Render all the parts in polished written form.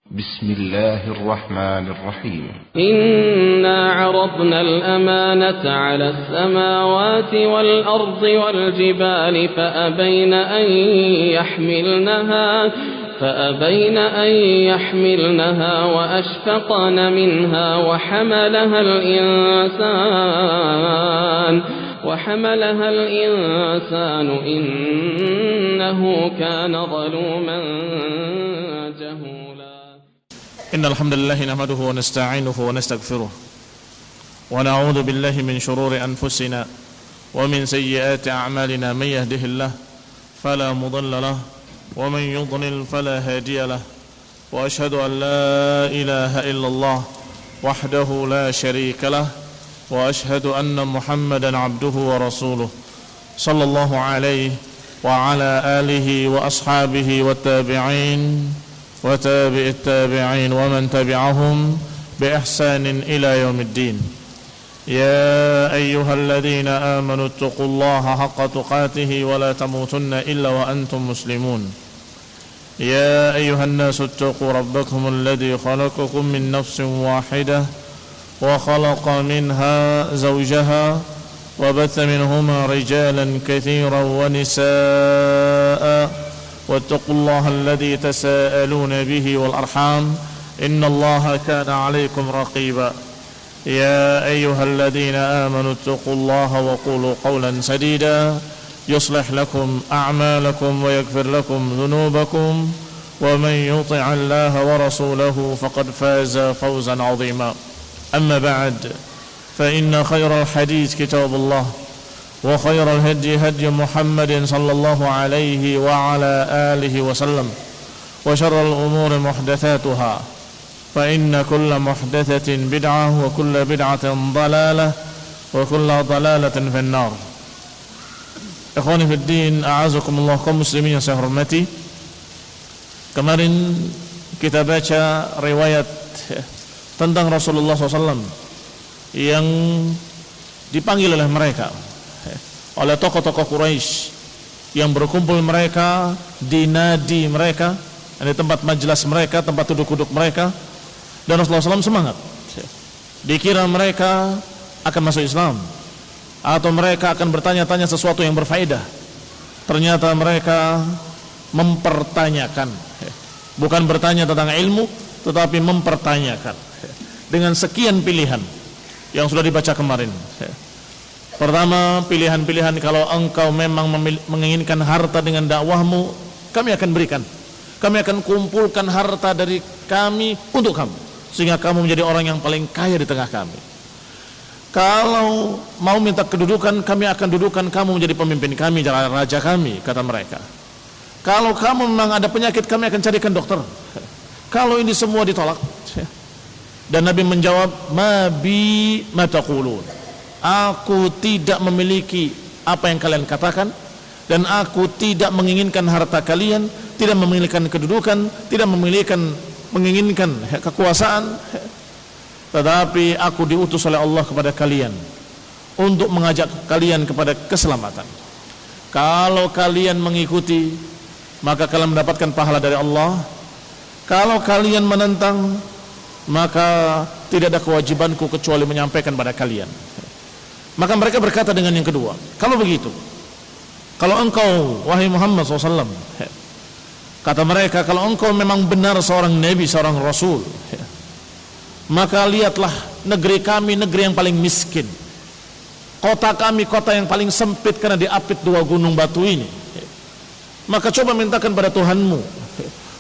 بسم الله الرحمن الرحيم إنا عرضنا الأمانة على السماوات والأرض والجبال فأبين أن يحملنها وأشفقن منها وحملها الإنسان إنه كان ظلوما جهولا إن الحمد لله نحمده ونستعينه ونستغفره ونعوذ بالله من شرور أنفسنا ومن سيئات أعمالنا من يهده الله فلا مضل له ومن يضلل فلا هادي له وأشهد أن لا إله إلا الله وحده لا شريك له وأشهد أن محمدا عبده ورسوله صلى الله عليه وعلى آله وأصحابه والتابعين وتابع التابعين ومن تبعهم بإحسان إلى يوم الدين. يا أيها الذين آمنوا اتقوا الله حق تقاته ولا تموتن إلا وأنتم مسلمون. يا أيها الناس اتقوا ربكم الذي خلقكم من نفس واحدة وخلق منها زوجها وبث منهما رجالا كثيرا ونساء واتقوا الله الذي تساءلون به والأرحام إن الله كان عليكم رقيبا. يا أيها الذين آمنوا اتقوا الله وقولوا قولا سديدا يصلح لكم أعمالكم ويغفر لكم ذنوبكم ومن يطع الله ورسوله فقد فاز فوزا عظيما. أما بعد فإن خير الحديث كتاب الله وخير الهدي هدي محمد صلى الله عليه وعلى آله وسلم وشر الأمور محدثاتها فإن كل محدثة بدعة وكل بدعة ضلالة وكل ضلالة في النار. Ikhwani fi din, a'azakumullah, kaum muslimin yang saya hormati. Kemarin kita baca riwayat tentang Rasulullah SAW yang dipanggil oleh mereka, oleh tokoh-tokoh Quraisy yang berkumpul mereka di nadi mereka, di tempat majelis mereka, tempat duduk-duduk mereka. Dan Rasulullah SAW semangat, dikira mereka akan masuk Islam atau mereka akan bertanya-tanya sesuatu yang berfaedah. Ternyata mereka mempertanyakan, bukan bertanya tentang ilmu, tetapi mempertanyakan dengan sekian pilihan yang sudah dibaca kemarin. Pertama, pilihan-pilihan, kalau engkau memang menginginkan harta dengan dakwahmu, kami akan berikan. Kami akan kumpulkan harta dari kami untuk kamu, sehingga kamu menjadi orang yang paling kaya di tengah kami. Kalau mau minta kedudukan, kami akan dudukan kamu menjadi pemimpin kami, raja kami, kata mereka. Kalau kamu memang ada penyakit, kami akan carikan dokter. Kalau ini semua ditolak, dan Nabi menjawab, ma bi ma taqulun, aku tidak memiliki apa yang kalian katakan, dan aku tidak menginginkan harta kalian, tidak menginginkan kedudukan, tidak menginginkan kekuasaan, tetapi aku diutus oleh Allah kepada kalian untuk mengajak kalian kepada keselamatan. Kalau kalian mengikuti, maka kalian mendapatkan pahala dari Allah. Kalau kalian menentang, maka tidak ada kewajibanku kecuali menyampaikan pada kalian. Maka mereka berkata dengan yang kedua, kalau begitu, kalau engkau, wahai Muhammad SAW, kata mereka, kalau engkau memang benar seorang Nabi, seorang Rasul, maka lihatlah negeri kami, negeri yang paling miskin. Kota kami, kota yang paling sempit karena diapit dua gunung batu ini. Maka coba mintakan pada Tuhanmu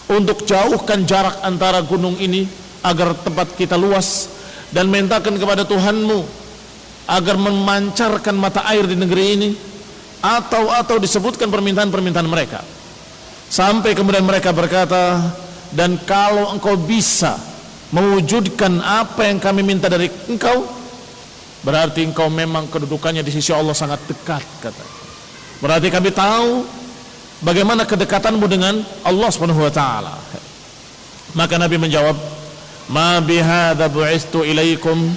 untuk jauhkan jarak antara gunung ini agar tempat kita luas, dan mintakan kepada Tuhanmu agar memancarkan mata air di negeri ini, atau disebutkan permintaan-permintaan mereka. Sampai kemudian mereka berkata, dan kalau engkau bisa mewujudkan apa yang kami minta dari engkau, berarti engkau memang kedudukannya di sisi Allah sangat dekat, kata. Berarti kami tahu bagaimana kedekatanmu dengan Allah Subhanahu wa taala. Maka Nabi menjawab, ma bihadza bu'istu ilaikum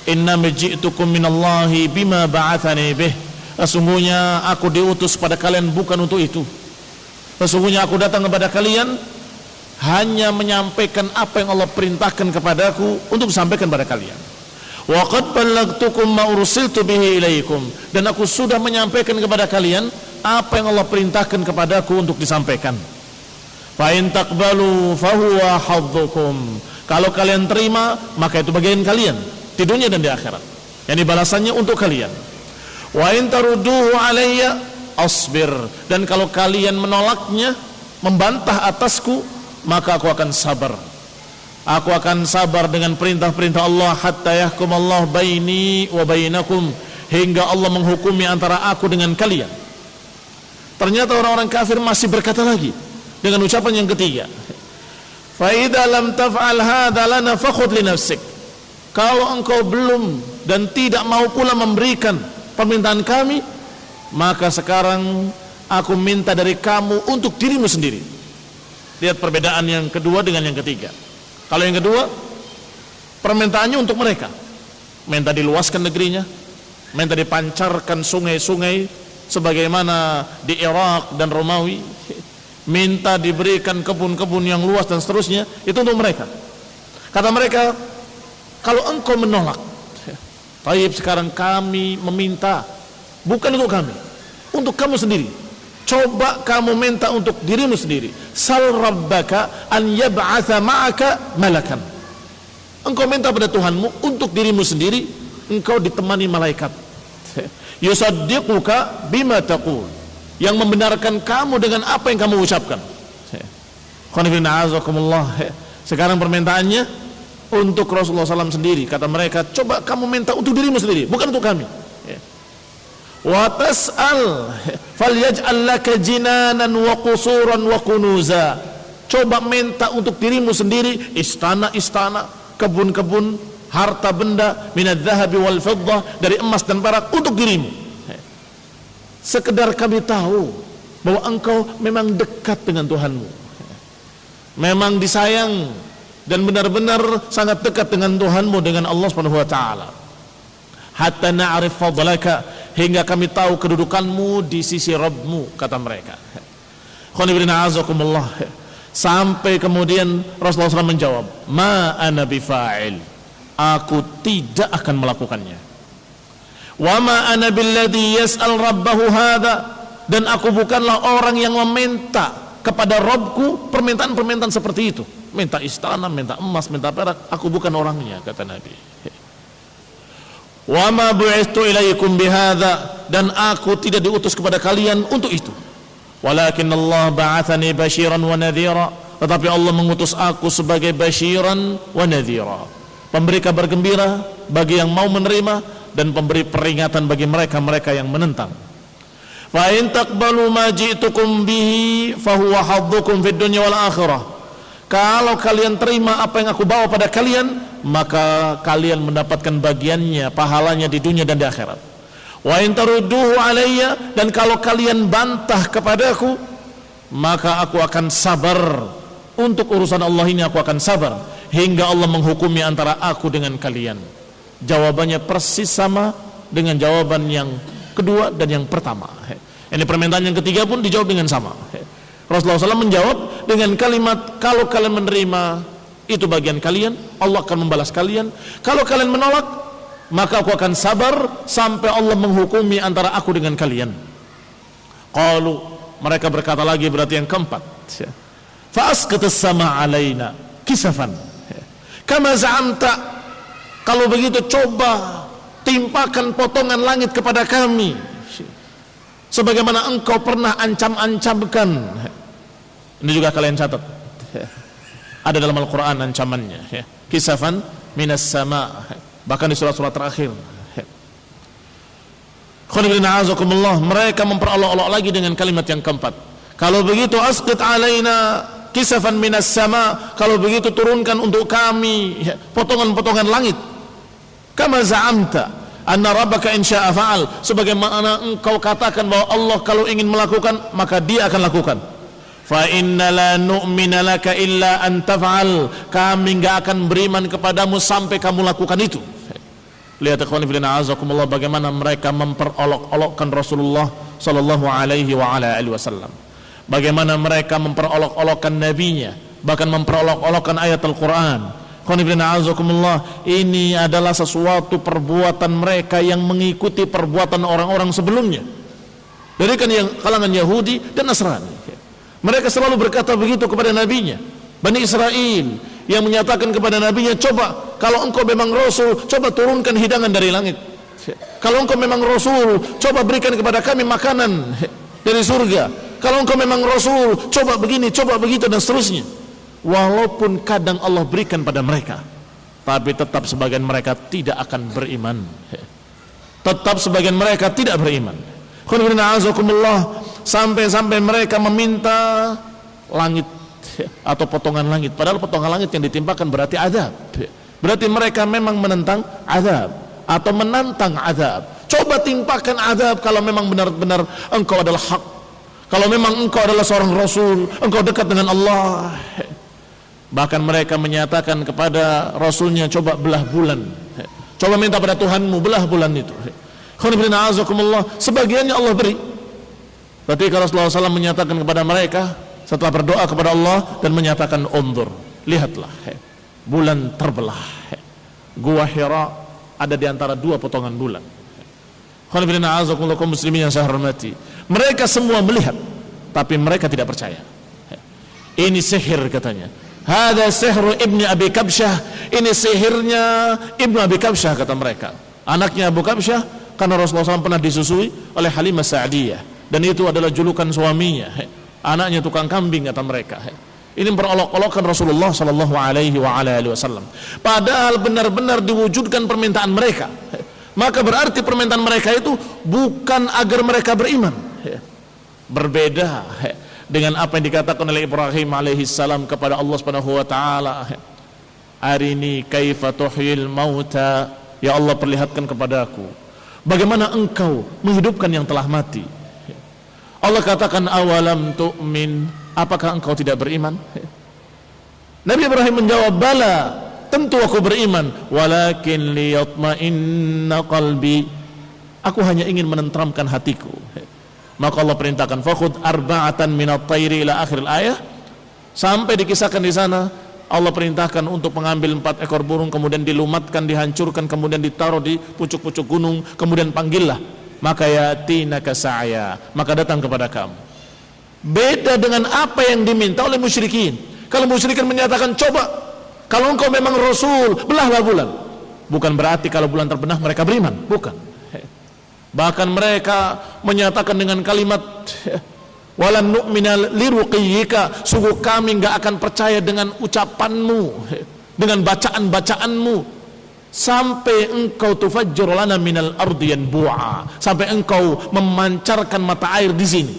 inna ji'tukum minallahi bima ba'athani bih. Sesungguhnya aku diutus pada kalian bukan untuk itu. Sesungguhnya aku datang kepada kalian hanya menyampaikan apa yang Allah perintahkan kepadaku untuk disampaikan pada kalian. Wa qad ballaghtukum ma ursiltu bihi ilaikum, dan aku sudah menyampaikan kepada kalian apa yang Allah perintahkan kepadaku untuk disampaikan. Fa in taqbalu fa huwa hadzukum, kalau kalian terima maka itu bagian kalian di dunia dan di akhirat, yakni balasannya untuk kalian. Wa in tarudduhu alayya asbir, dan kalau kalian menolaknya, membantah atasku, maka aku akan sabar. Aku akan sabar dengan perintah-perintah Allah hatta yahkum Allah baini wa bainakum, hingga Allah menghukumi antara aku dengan kalian. Ternyata orang-orang kafir masih berkata lagi dengan ucapan yang ketiga, fa idza lam taf'al hadza lana fakhudh li nafsik, kalau engkau belum dan tidak mau pula memberikan permintaan kami, maka sekarang aku minta dari kamu untuk dirimu sendiri. Lihat perbedaan yang kedua dengan yang ketiga. Kalau yang kedua, permintaannya untuk mereka, minta diluaskan negerinya, minta dipancarkan sungai-sungai sebagaimana di Irak dan Romawi, minta diberikan kebun-kebun yang luas dan seterusnya, itu untuk mereka. Kata mereka, kalau engkau menolak, taib, sekarang kami meminta bukan untuk kami, untuk kamu sendiri. Coba kamu minta untuk dirimu sendiri. Sal rabbaka an yab'atha ma'aka malakan. Engkau minta pada Tuhanmu untuk dirimu sendiri, engkau ditemani malaikat. Yusaddiquka bima taqul, yang membenarkan kamu dengan apa yang kamu ucapkan. Sekarang permintaannya untuk Rasulullah SAW sendiri. Kata mereka, coba kamu minta untuk dirimu sendiri, bukan untuk kami. Wa tas'al falyaj'al laka jinanan wa qusuran wa kunuza, coba minta untuk dirimu sendiri istana-istana, kebun-kebun, harta benda minadz zahabi wal fiddah, dari emas dan perak untuk dirimu. Sekedar kami tahu bahwa engkau memang dekat dengan Tuhanmu, memang disayang dan benar-benar sangat dekat dengan Tuhanmu, dengan Allah Subhanahu wa taala. Hatta na'rif fadlaka, hingga kami tahu kedudukanmu di sisi Rabbmu, kata mereka. Sampai kemudian Rasulullah SAW menjawab, ma ana bifa'il, aku tidak akan melakukannya. Wa ma ana billadhi yas'al rabbahu hadha, dan aku bukanlah orang yang meminta kepada Rabbku permintaan-permintaan seperti itu, minta istana, minta emas, minta perak. Aku bukan orangnya, kata Nabi. Wa ma bu'ithtu ilaikum bihadza, dan aku tidak diutus kepada kalian untuk itu. Walakin Allah ba'athani basyiran wa nadhira, tetapi Allah mengutus aku sebagai basyiran wa nadhira, pemberi kabar gembira bagi yang mau menerima dan pemberi peringatan bagi mereka-mereka yang menentang. Fa in taqbalu ma ji'tukum bihi fa huwa haddukum fid dunya wal akhirah, kalau kalian terima apa yang aku bawa pada kalian, maka kalian mendapatkan bagiannya, pahalanya di dunia dan di akhirat. Wa in tarudduhu alayya, dan kalau kalian bantah kepadaku, maka aku akan sabar. Untuk urusan Allah ini aku akan sabar hingga Allah menghukumi antara aku dengan kalian. Jawabannya persis sama dengan jawaban yang kedua dan yang pertama. Ini permintaan yang ketiga pun dijawab dengan sama. Rasulullah SAW menjawab dengan kalimat, kalau kalian menerima itu bagian kalian, Allah akan membalas kalian. Kalau kalian menolak, maka aku akan sabar sampai Allah menghukumi antara aku dengan kalian. Qalu, mereka berkata lagi, berarti yang keempat, fa asqitus sama alaina kisafan kama za'amta, kalau begitu coba timpakan potongan langit kepada kami sebagaimana engkau pernah ancam-ancamkan. Ini juga kalian catat, ada dalam Al-Quran ancamannya, kisafan minas sama, bahkan di surat-surat terakhir. Mereka memperolok-olok lagi dengan kalimat yang keempat, kalau begitu asqit alaina kisafan minas sama, kalau begitu turunkan untuk kami potongan-potongan langit. Kama za'amta anna rabbaka in sya'a fa'al, sebagaimana engkau katakan bahwa Allah kalau ingin melakukan maka dia akan lakukan. Fa inna la nu'mina laka illa an taf'al, kami enggak akan beriman kepadamu sampai kamu lakukan itu. Lihat ikhwan fillah azakumullah, bagaimana mereka memperolok-olokkan Rasulullah sallallahu alaihi wa ala alihi wasallam, bagaimana mereka memperolok-olokkan nabinya bahkan memperolok-olokkan ayat Al-Quran. Ini adalah sesuatu perbuatan mereka yang mengikuti perbuatan orang-orang sebelumnya, dari kan yang kalangan Yahudi dan Nasrani. Mereka selalu berkata begitu kepada nabinya. Bani Israel yang menyatakan kepada nabinya, coba kalau engkau memang Rasul, coba turunkan hidangan dari langit. Kalau engkau memang Rasul, coba berikan kepada kami makanan dari surga. Kalau engkau memang Rasul, coba begini, coba begitu, dan seterusnya. Walaupun kadang Allah berikan pada mereka, tapi tetap sebagian mereka tidak akan beriman. Tetap sebagian mereka tidak beriman. Sampai mereka meminta langit atau potongan langit, padahal potongan langit yang ditimpakan berarti azab. Berarti mereka memang menentang azab atau menantang azab. Coba timpakan azab kalau memang benar-benar engkau adalah hak, kalau memang engkau adalah seorang Rasul, engkau dekat dengan Allah. Bahkan mereka menyatakan kepada Rasulnya, coba belah bulan, coba minta pada Tuhanmu belah bulan itu. Sebagiannya Allah beri. Ketika Rasulullah SAW menyatakan kepada mereka setelah berdoa kepada Allah dan menyatakan, undur, lihatlah, bulan terbelah. Gua Hira ada di antara dua potongan bulan. Kaum muslimin yang saya hormati, mereka semua melihat, tapi mereka tidak percaya. Ini sihir katanya. Hada sihru ibni Abi Kabsyah. Ini sihirnya Ibnu Abi Kabsyah kata mereka. Anaknya Abu Kabsyah, karena Rasulullah SAW pernah disusui oleh Halimah Sa'diyah, dan itu adalah julukan suaminya. Anaknya tukang kambing kata mereka. Ini memperolok-olokkan Rasulullah sallallahu alaihi wasallam. Padahal benar-benar diwujudkan permintaan mereka. Maka berarti permintaan mereka itu bukan agar mereka beriman. Berbeda dengan apa yang dikatakan oleh Ibrahim alaihi salam kepada Allah Subhanahu wa taala. Arini kaifa tuhyil mauta, ya Allah perlihatkan kepadaku bagaimana engkau menghidupkan yang telah mati. Allah katakan, awalam tu'min, apakah engkau tidak beriman? Nabi Ibrahim menjawab, bala, tentu aku beriman, walakin liyatma'inna qalbi, aku hanya ingin menenteramkan hatiku. Maka Allah perintahkan, fakhud arba'atan minat tayri ila akhir ayah, sampai dikisahkan di sana Allah perintahkan untuk mengambil 4 ekor burung, kemudian dilumatkan, dihancurkan, kemudian ditaruh di pucuk-pucuk gunung, kemudian panggillah, maka yatinaka sa'ya, maka datang kepada kamu. Beda dengan apa yang diminta oleh musyrikin. Kalau musyrikin menyatakan, coba kalau engkau memang Rasul, belahlah bulan, bukan berarti kalau bulan terbenah mereka beriman, bukan. Bahkan mereka menyatakan dengan kalimat, walan nu'mina liruqiyyika, sungguh kami enggak akan percaya dengan ucapanmu, dengan bacaan-bacaanmu, sampai engkau tufajjir lana minal ardi yanbu'a, sampai engkau memancarkan mata air di sini.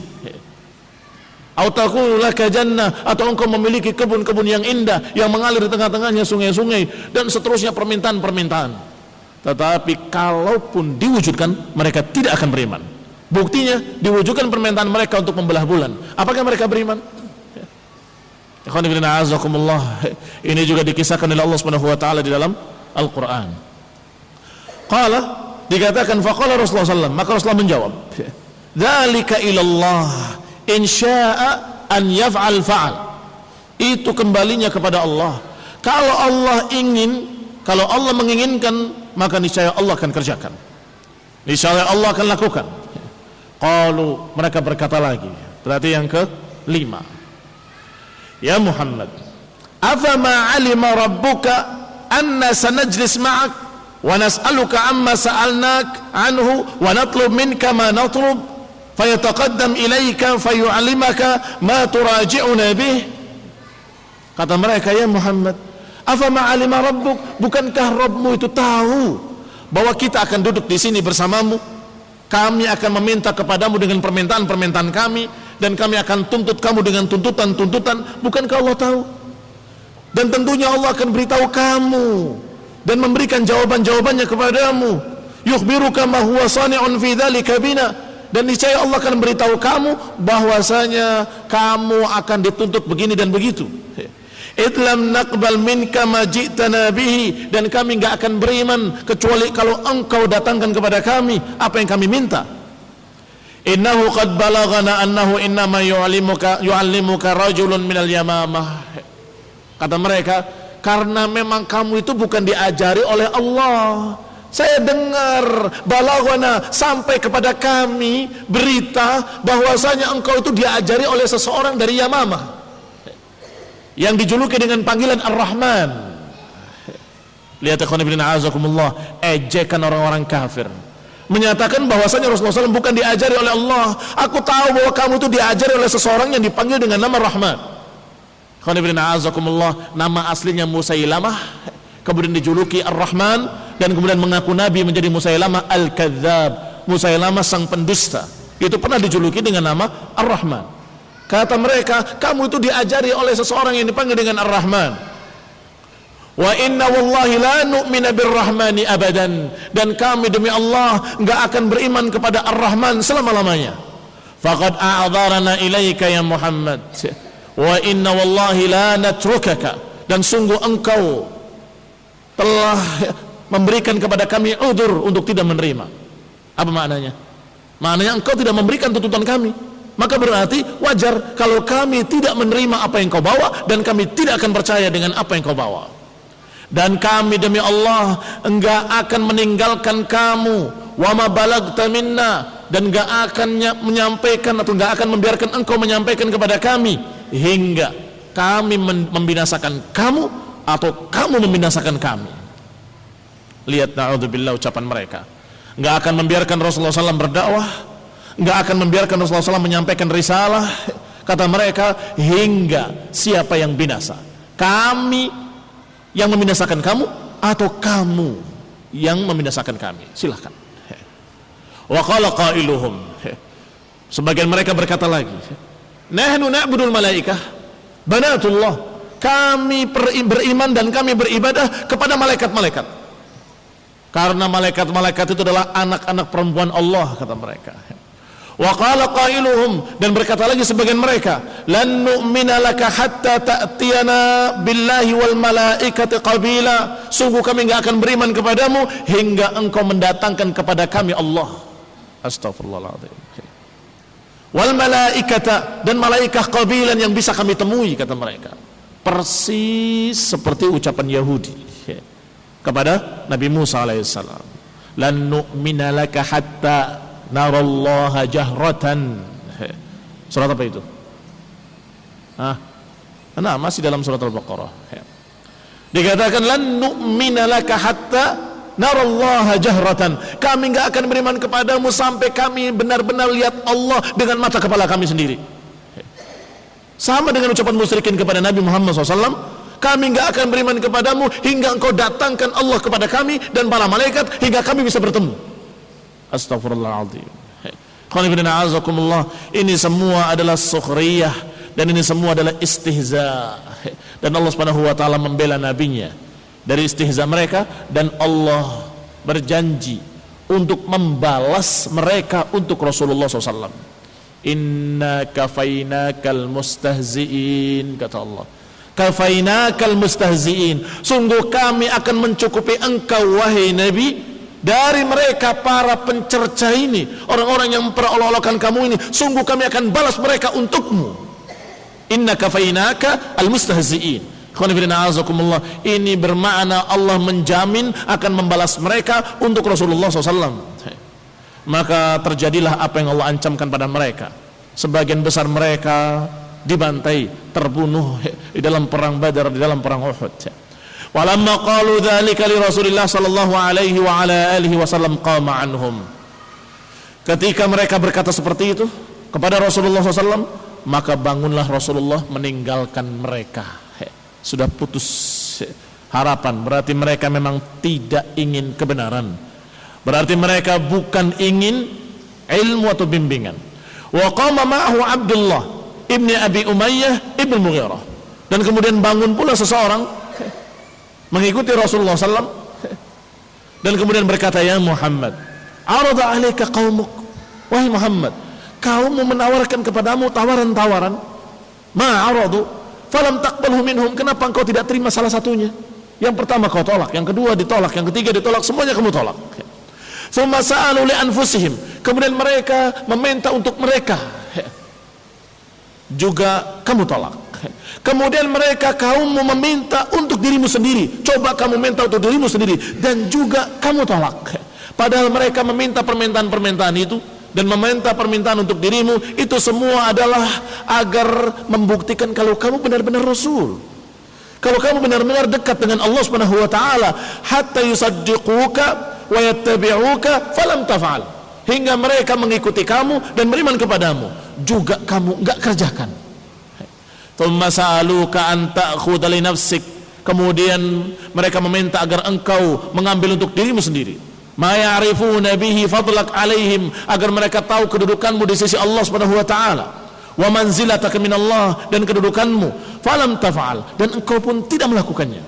Au taqulu laka jannah, atau engkau memiliki kebun-kebun yang indah yang mengalir di tengah-tengahnya sungai-sungai, dan seterusnya permintaan-permintaan. Tetapi kalaupun diwujudkan, mereka tidak akan beriman. Buktinya diwujudkan permintaan mereka untuk membelah bulan. Apakah mereka beriman? Ini juga dikisahkan oleh Allah Subhanahu wa taala di dalam Al-Quran. Qala, dikatakan faqala Rasulullah SAW, maka Rasulullah menjawab, dzalika ilallah in syaa'a an yaf'al fa'al. Itu kembalinya kepada Allah. Kalau Allah ingin, kalau Allah menginginkan, maka niscaya Allah akan kerjakan, niscaya Allah akan lakukan. Qalu, mereka berkata lagi, berarti yang ke-5, ya Muhammad, afama alima rabbuka anna sanajlis ma'ak wa nas'aluka amma sa'alnak anhu wa natlub minka ma natlub fayataqaddam ilaika fayu'allimaka ma turaji'una bih. Kata mereka, ya Muhammad, afama alima rabbuk, bukankah Rabbmu itu tahu bahwa kita akan duduk di sini bersamamu, kami akan meminta kepadamu dengan permintaan-permintaan kami, dan kami akan tuntut kamu dengan tuntutan-tuntutan. Bukankah Allah tahu? Dan tentunya Allah akan beritahu kamu dan memberikan jawaban-jawabannya kepadamu. Yukhbiruka ma huwa sani'un fi dzalika bina, dan niscaya Allah akan beritahu kamu bahwasanya kamu akan dituntut begini dan begitu. Idlam naqbal minka ma ji'tana bihi, dan kami enggak akan beriman kecuali kalau engkau datangkan kepada kami apa yang kami minta. Innahu qad balaghana annahu innama yu'allimuka rajulun minal yamamah. Kata mereka, karena memang kamu itu bukan diajari oleh Allah. Saya dengar balaghana, sampai kepada kami berita bahwasanya engkau itu diajari oleh seseorang dari Yamamah yang dijuluki dengan panggilan Ar-Rahman. Lihat ikhwan fillah azakumullah, ejekan orang-orang kafir, menyatakan bahwasanya Rasulullah SAW bukan diajari oleh Allah. Aku tahu bahwa kamu itu diajari oleh seseorang yang dipanggil dengan nama Rahman. Ikhwan fillah azakumullah, nama aslinya Musailamah, kemudian dijuluki Ar-Rahman, dan kemudian mengaku nabi menjadi Musailamah Al-Kadzab, Musailamah sang pendusta. Itu pernah dijuluki dengan nama Ar-Rahman. Kata mereka, kamu itu diajari oleh seseorang yang dipanggil dengan Ar-Rahman. Wa inna wallahi la nu'mina birrahmani abadan, dan kami demi Allah enggak akan beriman kepada Ar-Rahman selama-lamanya. Faqad a'dharana ilaika ya Muhammad, wa inna wallahi la natrukaka, dan sungguh engkau telah memberikan kepada kami udzur untuk tidak menerima. Apa maknanya? Maknanya engkau tidak memberikan tuntutan kami, maka berarti wajar kalau kami tidak menerima apa yang kau bawa, dan kami tidak akan percaya dengan apa yang kau bawa. Dan kami demi Allah enggak akan meninggalkan kamu, wa ma balagta minna, dan enggak akan menyampaikan atau enggak akan membiarkan engkau menyampaikan kepada kami hingga kami membinasakan kamu atau kamu membinasakan kami. Lihat, na'udzubillah, ucapan mereka. Enggak akan membiarkan Rasulullah SAW berdakwah, enggak akan membiarkan Rasulullah SAW menyampaikan risalah. Kata mereka, hingga siapa yang binasa, kami yang membinasakan kamu atau kamu yang membinasakan kami. Silahkan. Wa qala qailuhum, sebagian mereka berkata lagi, nahnu na'budul malaikah banatullah, kami beriman dan kami beribadah kepada malaikat-malaikat, karena malaikat-malaikat itu adalah anak-anak perempuan Allah, kata mereka. Wa qala qailuhum, dan berkata lagi sebagian mereka, lan nu'mina laka hatta ta'tiyana billahi wal malaikati qabila, sungguh kami enggak akan beriman kepadamu hingga engkau mendatangkan kepada kami Allah. Astagfirullahaladzim. Wal malaikata, dan malaikat qabilan yang bisa kami temui, kata mereka. Persis seperti ucapan Yahudi kepada Nabi Musa alaihissalam, lan nu'mina laka hatta narallaha jahratan. Surat apa itu? Nah, masih dalam surat Al-Baqarah. Dikatakan lan nu'mina laka hatta narallaha jahratan, kami enggak akan beriman kepadamu sampai kami benar-benar lihat Allah dengan mata kepala kami sendiri. Sama dengan ucapan musyrikin kepada Nabi Muhammad SAW, kami enggak akan beriman kepadamu hingga engkau datangkan Allah kepada kami dan para malaikat hingga kami bisa bertemu. Astagfirullahaladzim. Ini semua adalah sukhriyah, dan ini semua adalah istihza, dan Allah Subhanahu wa taala membela nabinya dari istihza mereka, dan Allah berjanji untuk membalas mereka untuk Rasulullah SAW. Inna kafainakal mustahzi'in, kata Allah, kafainakal mustahzi'in, sungguh kami akan mencukupi engkau wahai Nabi dari mereka para pencerca ini, orang-orang yang memperolok-olokkan kamu ini, sungguh kami akan balas mereka untukmu. Inna kafainaka al-mustahzi'in. Ini bermakna Allah menjamin akan membalas mereka untuk Rasulullah SAW. Maka terjadilah apa yang Allah ancamkan pada mereka. Sebagian besar mereka dibantai, terbunuh di dalam perang Badar, di dalam perang Uhud. Walamma qalu dzalika li Rasulillah sallallahu alaihi wa ala alihi wasallam qama anhum. Ketika mereka berkata seperti itu kepada Rasulullah SAW, maka bangunlah Rasulullah meninggalkan mereka. Sudah putus harapan, berarti mereka memang tidak ingin kebenaran, berarti mereka bukan ingin ilmu atau bimbingan. Wa qama ma'ahu Abdullah ibni Abi Umayyah ibn Mughirah, dan kemudian bangun pula seseorang mengikuti Rasulullah SAW, dan kemudian berkata, ya Muhammad, arada alaika qaumuk, wahai Muhammad, kaummu menawarkan kepadamu tawaran-tawaran, ma aradu falam taqbalhu minhum, kenapa engkau tidak terima salah satunya? Yang pertama kau tolak, yang kedua ditolak, yang ketiga ditolak, semuanya kamu tolak. Tsumma sa'alu li anfusihim, kemudian mereka meminta untuk mereka, juga kamu tolak. Kemudian mereka kaummu meminta untuk dirimu sendiri. Coba kamu minta untuk dirimu sendiri dan juga kamu tolak. Padahal mereka meminta permintaan-permintaan itu dan meminta permintaan untuk dirimu, itu semua adalah agar membuktikan kalau kamu benar-benar Rasul, kalau kamu benar-benar dekat dengan Allah Subhanahu wa taala. Hatta yusaddiquka wa yattabi'uka falam taf'al, hingga mereka mengikuti kamu dan beriman kepadamu, juga kamu enggak kerjakan. Tsumma sa'aluka an ta'khudha li nafsik, kemudian mereka meminta agar engkau mengambil untuk dirimu sendiri. Ma ya'rifuna bihi fadlak alaihim, agar mereka tahu kedudukanmu di sisi Allah Subhanahu wa taala. Wa manzilataka min Allah, dan kedudukanmu. Falam taf'al, dan engkau pun tidak melakukannya.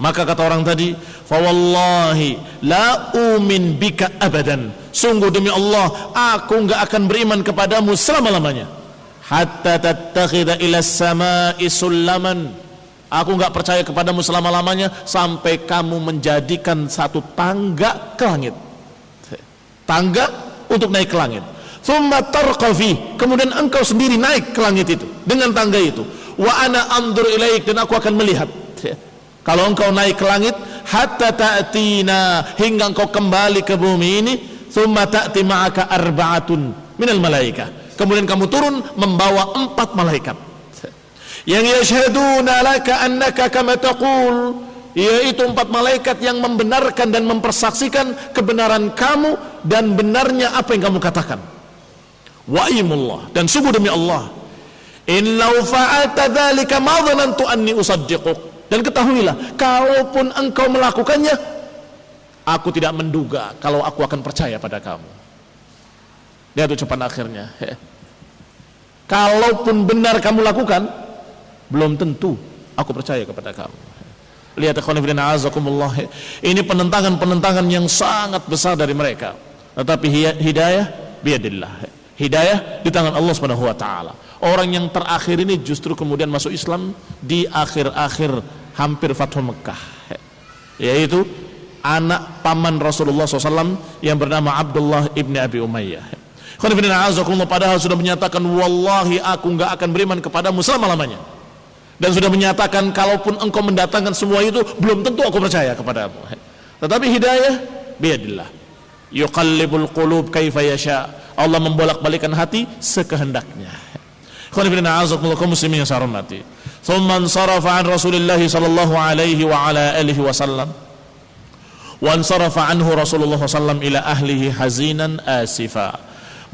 Maka kata orang tadi, fa wallahi la umin bika abadan, sungguh demi Allah aku enggak akan beriman kepadamu selama-lamanya. Hatta tattakhidha ila as-sama'i sullaman, aku enggak percaya kepadamu selama-lamanya sampai kamu menjadikan satu tangga ke langit, tangga untuk naik ke langit. Tsumma tarqafi, kemudian engkau sendiri naik ke langit itu dengan tangga itu. Wa ana anzur ilaik, dan aku akan melihat. Kalau engkau naik ke langit, hatta ta'tina, hingga engkau kembali ke bumi ini. Tsumma ta'ti ma'aka arba'atun minal malaikah, kemudian kamu turun membawa 4 malaikat yang yashhaduna laka annaka kama taqul, yaitu 4 malaikat yang membenarkan dan mempersaksikan kebenaran kamu dan benarnya apa yang kamu katakan. Wa aimullah, dan sungguh demi Allah, in law fa'alta dzalika ma dhanantu anni usaddiquk, dan ketahuilah kalaupun engkau melakukannya, aku tidak menduga kalau aku akan percaya pada kamu. Lihat ucapan akhirnya, kalaupun benar kamu lakukan, belum tentu aku percaya kepada kamu. Lihat ikhwan fillah azakumullah, ini penentangan yang sangat besar dari mereka. Tetapi hidayah biadillah, hidayah di tangan Allah Subhanahu wa taala. Orang yang terakhir ini justru kemudian masuk Islam di akhir-akhir hampir Fathu Mekah, yaitu anak paman Rasulullah SAW yang bernama Abdullah ibni Abi Umayyah. Padahal sudah menyatakan, wallahi aku enggak akan beriman kepadamu selama-lamanya, dan sudah menyatakan kalaupun engkau mendatangkan semua itu, belum tentu aku percaya kepadamu. Tetapi hidayah biadillah, yuqallibul qulub kaifa yasha, Allah membolak-balikan hati sekehendaknya. Kaum muslimin yang saya hormati, thumma ansarafa an Rasulillah sallallahu alaihi wa ala alihi wasallam, wa ansarafa anhu Rasulullah sallallahu ila ahlihi hazinan asifa.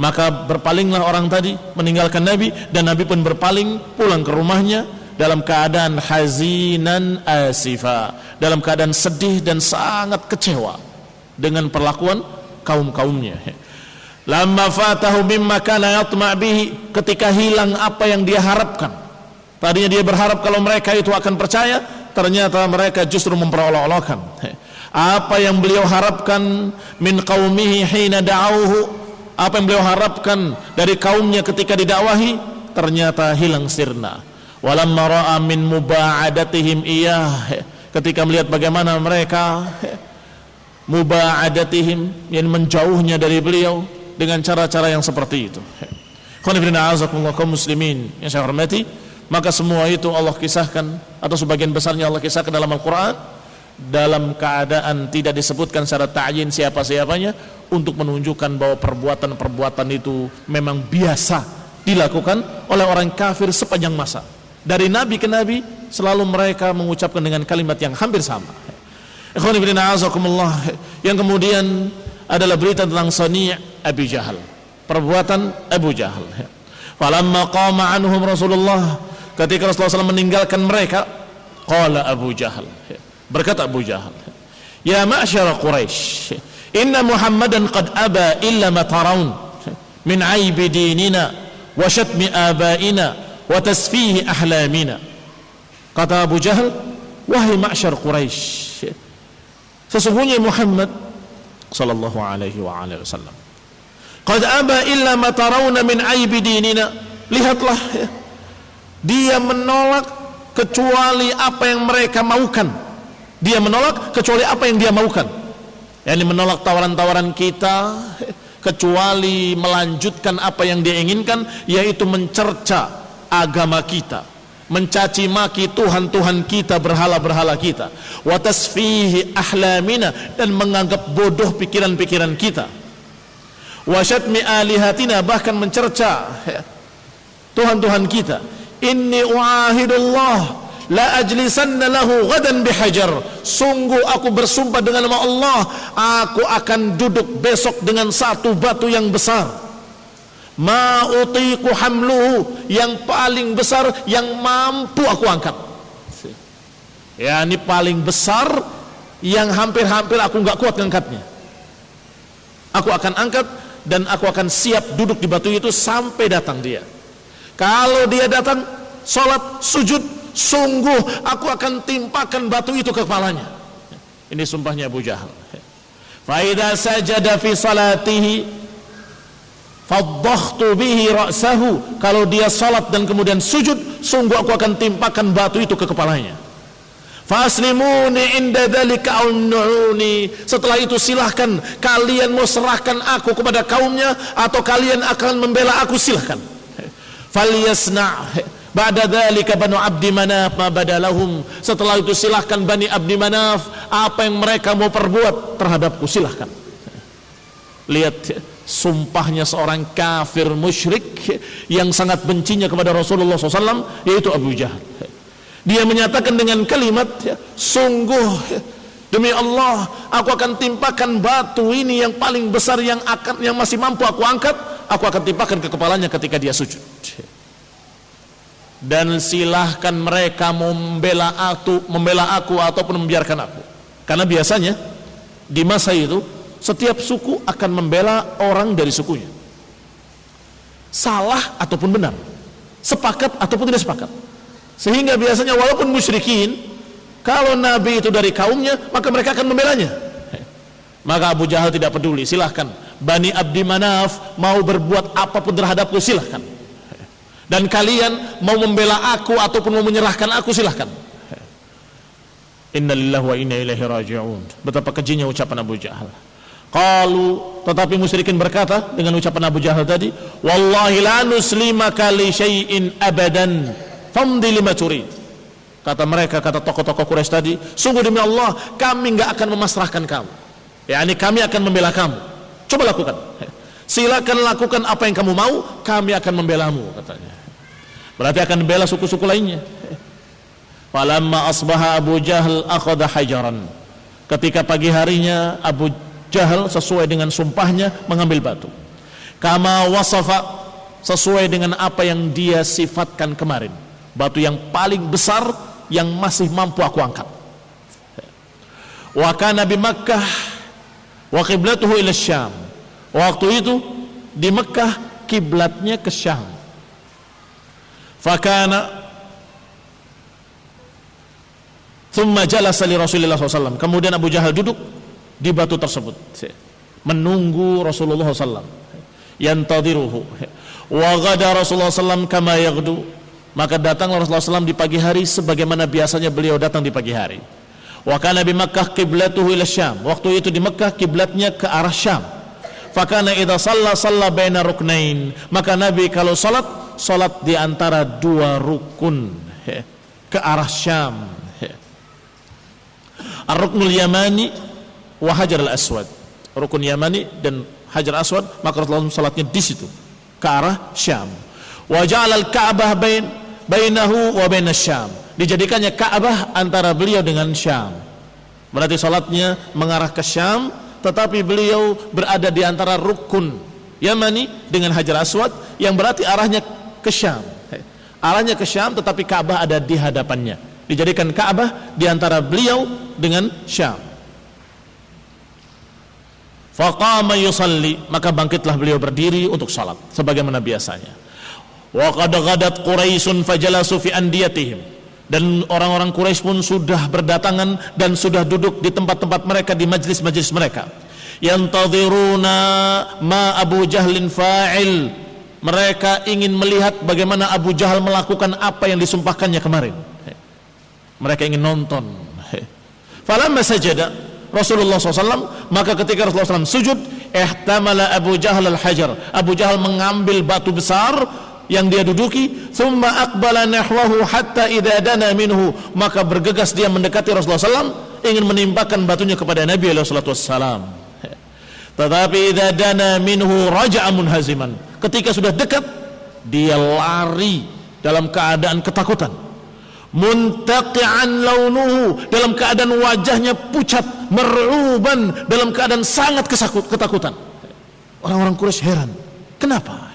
Maka berpalinglah orang tadi meninggalkan Nabi, dan Nabi pun berpaling pulang ke rumahnya dalam keadaan hazinan asifa, dalam keadaan sedih dan sangat kecewa dengan perlakuan kaum-kaumnya. Lamma fatahu mimma kana yatma' bihi, ketika hilang apa yang dia harapkan. Tadinya dia berharap kalau mereka itu akan percaya, ternyata mereka justru memperolok-olokkan. Apa yang beliau harapkan min qaumihi hina da'auhu, apa yang beliau harapkan dari kaumnya ketika didakwahi, ternyata hilang sirna. Walamma ra'a min muba'adatihim iyah, ketika melihat bagaimana mereka muba'adatihim, yang menjauhnya dari beliau dengan cara-cara yang seperti itu. Kaum muslimin yang saya hormati, maka semua itu Allah kisahkan, atau sebagian besarnya Allah kisahkan dalam Al-Quran, dalam keadaan tidak disebutkan secara ta'yin siapa-siapanya, untuk menunjukkan bahwa perbuatan-perbuatan itu memang biasa dilakukan oleh orang kafir sepanjang masa. Dari nabi ke nabi selalu mereka mengucapkan dengan kalimat yang hampir sama. Ikhwan fillah azakumullah, yang kemudian adalah berita tentang Sani' Abi Jahal, perbuatan Abu Jahal. Falamma qama anhum Rasulullah, ketika Rasulullah SAW meninggalkan mereka, qala Abu Jahal, berkata Abu Jahal, ya ma'syara Quraisy, inna Muhammadan qad aba illa ma tarawun min aibi dinina wa syatmi abaina wa tasfihi ahlamina. Kata Abu Jahal, wahai ma'syar Quraisy, sesungguhnya Muhammad sallallahu alaihi wa alihi wasallam qad aba illa ma tarawna min aibi dinina, lihatlah dia menolak kecuali apa yang mereka maukan. Dia menolak kecuali apa yang dia maukan, yakni menolak tawaran-tawaran kita, kecuali melanjutkan apa yang dia inginkan, yaitu mencerca agama kita, mencaci maki Tuhan-Tuhan kita, berhala-berhala kita, wa tasfihi ahlamina, dan menganggap bodoh pikiran-pikiran kita, wa syatmi alihatina, bahkan mencerca Tuhan-Tuhan kita. Inni uahidullah la ajlisanna lahu ghadan bihajar, sungguh aku bersumpah dengan nama Allah, aku akan duduk besok dengan satu batu yang besar, ma utiqu hamluhu, yang paling besar yang mampu aku angkat. Ya, ini paling besar yang hampir-hampir aku nggak kuat ngangkatnya. Aku akan angkat dan aku akan siap duduk di batu itu sampai datang dia. Kalau dia datang, sholat, sujud, sungguh aku akan timpakan batu itu ke kepalanya. Ini sumpahnya Abu Jahal. Fa idza sajada fi salatihi faddakhtu bihi ra'sahu, kalau dia salat dan kemudian sujud, sungguh aku akan timpakan batu itu ke kepalanya. Faslimuni inda dzalika ununi, setelah itu silahkan kalian mau serahkan aku kepada kaumnya atau kalian akan membela aku, silahkan. Falyasna' ba'da dzalika Banu Abdi Manaf ma badalahum, setelah itu silahkan Bani Abdi Manaf apa yang mereka mau perbuat terhadapku, silahkan. Lihat sumpahnya seorang kafir musyrik yang sangat bencinya kepada Rasulullah SAW, yaitu Abu Jahal. Dia menyatakan dengan kalimat, sungguh demi Allah aku akan timpakan batu ini yang paling besar yang masih mampu aku angkat, aku akan timpakan ke kepalanya ketika dia sujud. Dan silahkan mereka membela aku ataupun membiarkan aku, karena biasanya di masa itu setiap suku akan membela orang dari sukunya, salah ataupun benar, sepakat ataupun tidak sepakat. Sehingga biasanya walaupun musyrikin, kalau Nabi itu dari kaumnya, maka mereka akan membelanya. Maka Abu Jahal tidak peduli, silahkan Bani Abdi Manaf mau berbuat apapun terhadapku, silahkan. Dan kalian mau membela aku ataupun mau menyerahkan aku, silahkan. Inna lillahi wa inna ilaihi raji'un. Betapa kejinya ucapan Abu Jahal. Qalu, tetapi musyrikin berkata dengan ucapan Abu Jahal tadi, wallahi la nuslimaka li syai'in abadan famdi lima turid. Kata mereka, kata tokoh-tokoh Quraisy tadi, sungguh demi Allah kami enggak akan memasrahkan kamu, yakni kami akan membela kamu, coba lakukan, silakan lakukan apa yang kamu mau, kami akan membelamu, katanya. Berarti akan membela suku-suku lainnya. Falamma asbaha Abu Jahal akhadha hajaran, ketika pagi harinya Abu Jahal sesuai dengan sumpahnya mengambil batu, kama wasafa, sesuai dengan apa yang dia sifatkan kemarin, batu yang paling besar yang masih mampu aku angkat. Wa kana bi Makkah wa qiblatuhu ila Syam, waktu itu di Mekkah kiblatnya ke Syam. Fakana thumma jalasa li Rasulillah SAW, kemudian Abu Jahal duduk di batu tersebut menunggu Rasulullah SAW, yantadiruhu, wa ghada Rasulullah SAW kama yaghdu, maka datanglah Rasulullah SAW di pagi hari sebagaimana biasanya beliau datang di pagi hari. Wa kana bi Makkah qiblatuhu ila Syam, waktu itu di Mekkah kiblatnya ke arah Syam. Fakana idza shalla baina ruknain, maka Nabi kalau salat di antara dua rukun ke arah Syam, ar-ruknul yamani wa hajar al-aswad, rukun yamani dan hajar aswad, maka Rasulullah salatnya di situ ke arah Syam. Wa ja'ala al-Ka'bah bainahu wa baina Syam, dijadikannya Ka'bah antara beliau dengan Syam. Berarti salatnya mengarah ke Syam, tetapi beliau berada di antara rukun yamani dengan hajar aswad, yang berarti arahnya ke Syam. Arahnya ke Syam, tetapi Ka'bah ada di hadapannya. Dijadikan Ka'bah di antara beliau dengan Syam. Faqama yusalli, maka bangkitlah beliau berdiri untuk salat sebagaimana biasanya. Wa qad ghadat Quraisyun fajalasu fi andiyatihim, dan orang-orang Quraisy pun sudah berdatangan dan sudah duduk di tempat-tempat mereka, di majlis-majlis mereka. Yantadhiruna ma Abu Jahlin fa'il, mereka ingin melihat bagaimana Abu Jahal melakukan apa yang disumpahkannya kemarin. Mereka ingin nonton. Falamma sajada Rasulullah SAW, maka ketika Rasulullah SAW sujud, ihtamala Abu Jahal al-hajar, Abu Jahal mengambil batu besar yang dia duduki, thumma aqbala nahwahu hatta idza dana minhu, maka bergegas dia mendekati Rasulullah SAW, ingin menimpakan batunya kepada Nabi SAW. Tetapi idza dana minhu raja'a munhaziman, ketika sudah dekat dia lari dalam keadaan ketakutan. Muntaqi'an launuhu, dalam keadaan wajahnya pucat, mer'uban, dalam keadaan sangat ketakutan. Orang-orang Quraisy heran, kenapa?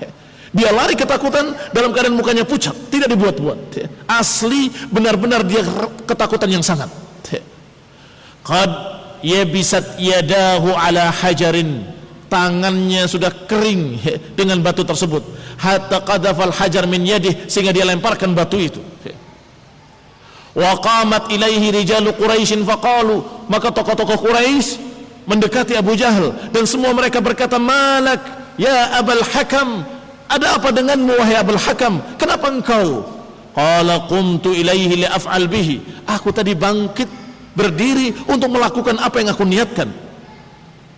Dia lari ketakutan dalam keadaan mukanya pucat, tidak dibuat-buat. Asli benar-benar dia ketakutan yang sangat. Qad yabisat yadahu ala hajarin, tangannya sudah kering dengan batu tersebut. Hatta qadafal hajar min yadih, sehingga dia lemparkan batu itu. Wa qamat ilaihi rijalu Quraisyin faqalu, maka tokoh-tokoh Quraisy mendekati Abu Jahal dan semua mereka berkata, malak ya Abul Hakam, ada apa denganmu wahai Abul Hakam, kenapa engkau? Qala qumtu ilaihi li af'al bihi, aku tadi bangkit berdiri untuk melakukan apa yang aku niatkan,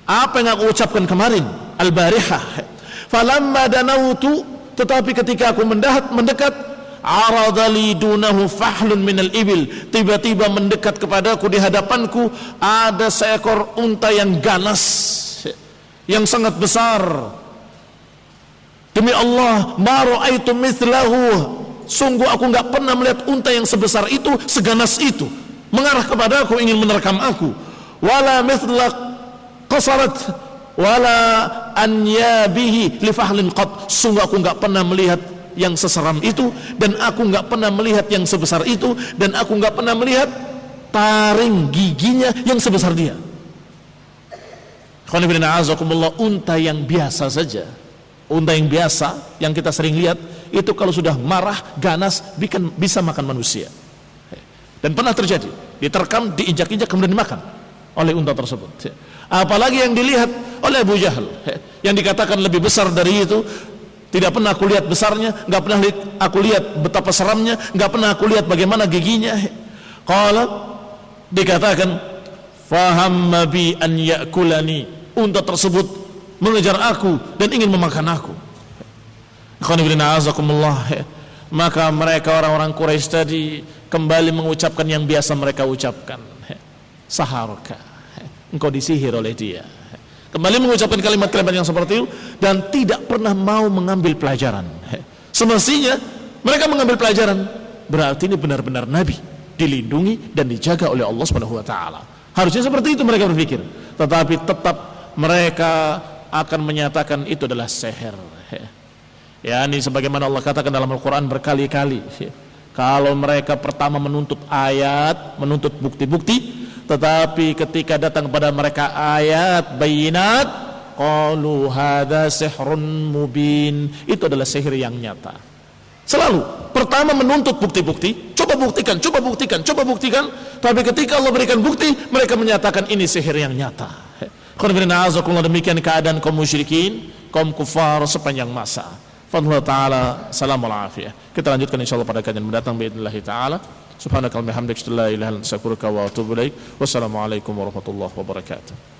apa yang aku ucapkan kemarin al-barihah. Falamma danautu, tetapi ketika aku mendekat, aradali dunahu fahlun minal ibil, tiba-tiba mendekat kepadaku, di hadapanku ada seekor unta yang ganas, yang sangat besar. Demi Allah, ma ra'aitu mithlahu, sungguh aku enggak pernah melihat unta yang sebesar itu, seganas itu, mengarah kepadaku ingin menerkam aku. Wala mithla qasarat wala anyabihi li fahlin qat, sungguh aku enggak pernah melihat yang seseram itu, dan aku nggak pernah melihat yang sebesar itu, dan aku nggak pernah melihat taring giginya yang sebesar dia. Unta yang biasa saja, unta yang biasa yang kita sering lihat itu kalau sudah marah, ganas, bisa makan manusia, dan pernah terjadi diterkam, diinjak-injak, kemudian dimakan oleh unta tersebut. Apalagi yang dilihat oleh Abu Jahal, yang dikatakan lebih besar dari itu. Tidak pernah aku lihat besarnya, nggak pernah aku lihat betapa seramnya, nggak pernah aku lihat bagaimana giginya. Qala, dikatakan, fahamma bi an ya'kulani, unta tersebut mengejar aku dan ingin memakan aku. Maka mereka orang-orang Quraisy tadi kembali mengucapkan yang biasa mereka ucapkan, saharka, engkau disihir oleh dia. Kembali mengucapkan kalimat-kalimat yang seperti itu, dan tidak pernah mau mengambil pelajaran. Semestinya mereka mengambil pelajaran, berarti ini benar-benar Nabi, dilindungi dan dijaga oleh Allah SWT. Harusnya seperti itu mereka berpikir, tetapi tetap mereka akan menyatakan itu adalah sihir. Ya, ini sebagaimana Allah katakan dalam Al-Quran berkali-kali, kalau mereka pertama menuntut ayat, menuntut bukti-bukti, tetapi ketika datang kepada mereka ayat bayinat, qalu hadza sihrun mubin, itu adalah sihir yang nyata. Selalu pertama menuntut bukti-bukti, coba buktikan, coba buktikan, coba buktikan, tapi ketika Allah berikan bukti, mereka menyatakan ini sihir yang nyata. Demikian keadaan kaum musyrikin, kaum kufar sepanjang masa. Fadlullah ta'ala, salamul afiyah. Kita lanjutkan insyaallah pada kajian mendatang biidznillah ta'ala. Subhanakallahumma hamdaka, la ilaha illa anta, astaghfiruka wa atubu ilaik. Wassalamualaikum warahmatullahi wabarakatuh.